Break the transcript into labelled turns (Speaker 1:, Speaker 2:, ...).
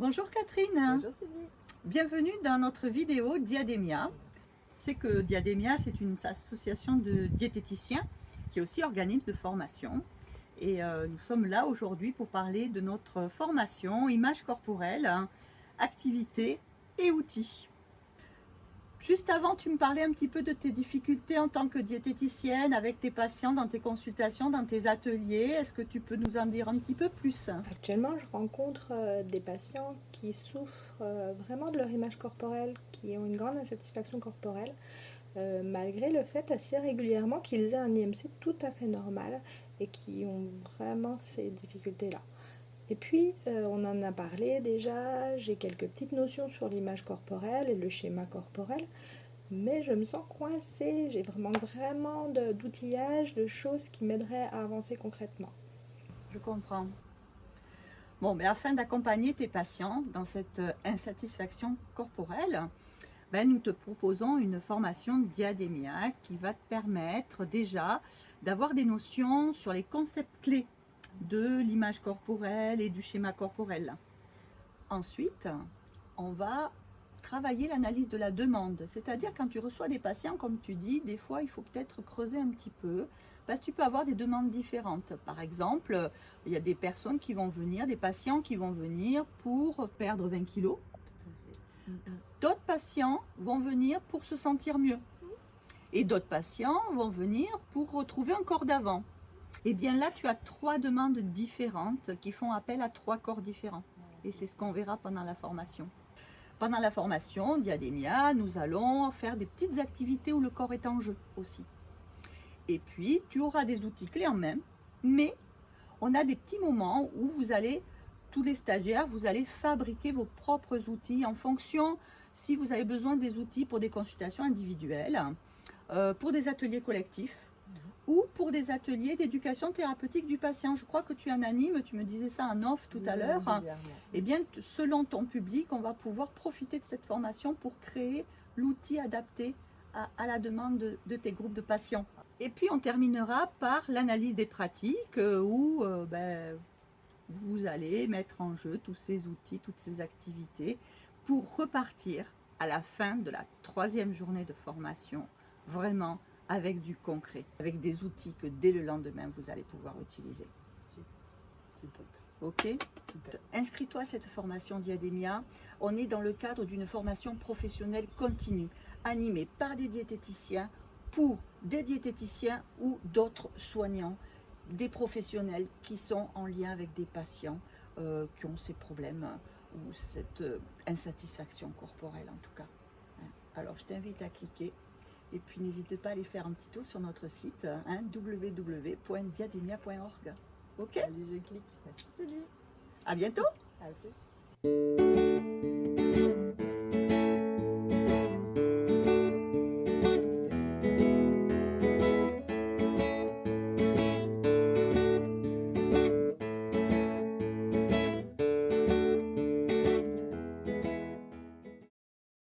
Speaker 1: Bonjour Catherine.
Speaker 2: Bonjour Sylvie.
Speaker 1: Bienvenue dans notre vidéo Diadémia. C'est que Diadémia, c'est une association de diététiciens qui est aussi organisme de formation. Et nous sommes là aujourd'hui pour parler de notre formation image corporelle, activités et outils. Juste avant, tu me parlais un petit peu de tes difficultés en tant que diététicienne avec tes patients, dans tes consultations, dans tes ateliers. Est-ce que tu peux nous en dire un petit peu plus?
Speaker 2: Actuellement, je rencontre des patients qui souffrent vraiment de leur image corporelle, qui ont une grande insatisfaction corporelle, malgré le fait assez régulièrement qu'ils aient un IMC tout à fait normal et qui ont vraiment ces difficultés-là. Et puis, on en a parlé déjà, j'ai quelques petites notions sur l'image corporelle et le schéma corporel, mais je me sens coincée, j'ai vraiment d'outillage, de choses qui m'aideraient à avancer concrètement.
Speaker 1: Je comprends. Bon, mais afin d'accompagner tes patients dans cette insatisfaction corporelle, nous te proposons une formation Diadémia qui va te permettre déjà d'avoir des notions sur les concepts clés de l'image corporelle et du schéma corporel. Ensuite, on va travailler l'analyse de la demande, c'est-à-dire quand tu reçois des patients, comme tu dis, des fois il faut peut-être creuser un petit peu, parce que tu peux avoir des demandes différentes. Par exemple, il y a des personnes qui vont venir, des patients qui vont venir pour perdre 20 kilos. D'autres patients vont venir pour se sentir mieux. Et d'autres patients vont venir pour retrouver un corps d'avant. Et bien là, tu as 3 demandes différentes qui font appel à 3 corps différents. Et c'est ce qu'on verra pendant la formation. Pendant la formation Diadémia, nous allons faire des petites activités où le corps est en jeu aussi. Et puis, tu auras des outils clés en main, mais on a des petits moments où vous allez, tous les stagiaires, vous allez fabriquer vos propres outils en fonction si vous avez besoin des outils pour des consultations individuelles, pour des ateliers collectifs ou pour des ateliers d'éducation thérapeutique du patient. Je crois que tu en animes, tu me disais ça en off tout à l'heure. Eh bien, selon ton public, on va pouvoir profiter de cette formation pour créer l'outil adapté à la demande de tes groupes de patients. Et puis, on terminera par l'analyse des pratiques où vous allez mettre en jeu tous ces outils, toutes ces activités pour repartir à la fin de la 3e journée de formation, vraiment avec du concret, avec des outils que dès le lendemain, vous allez pouvoir utiliser.
Speaker 2: C'est top.
Speaker 1: Ok?
Speaker 2: Super.
Speaker 1: Inscris-toi à cette formation Diadémia. On est dans le cadre d'une formation professionnelle continue, animée par des diététiciens, pour des diététiciens ou d'autres soignants, des professionnels qui sont en lien avec des patients qui ont ces problèmes ou cette insatisfaction corporelle en tout cas. Alors je t'invite à cliquer. Et puis n'hésitez pas à aller faire un petit tour sur notre site www.diademia.org. Ok?
Speaker 2: Allez, je clique. Merci Sylvie.
Speaker 1: À bientôt!
Speaker 2: À plus.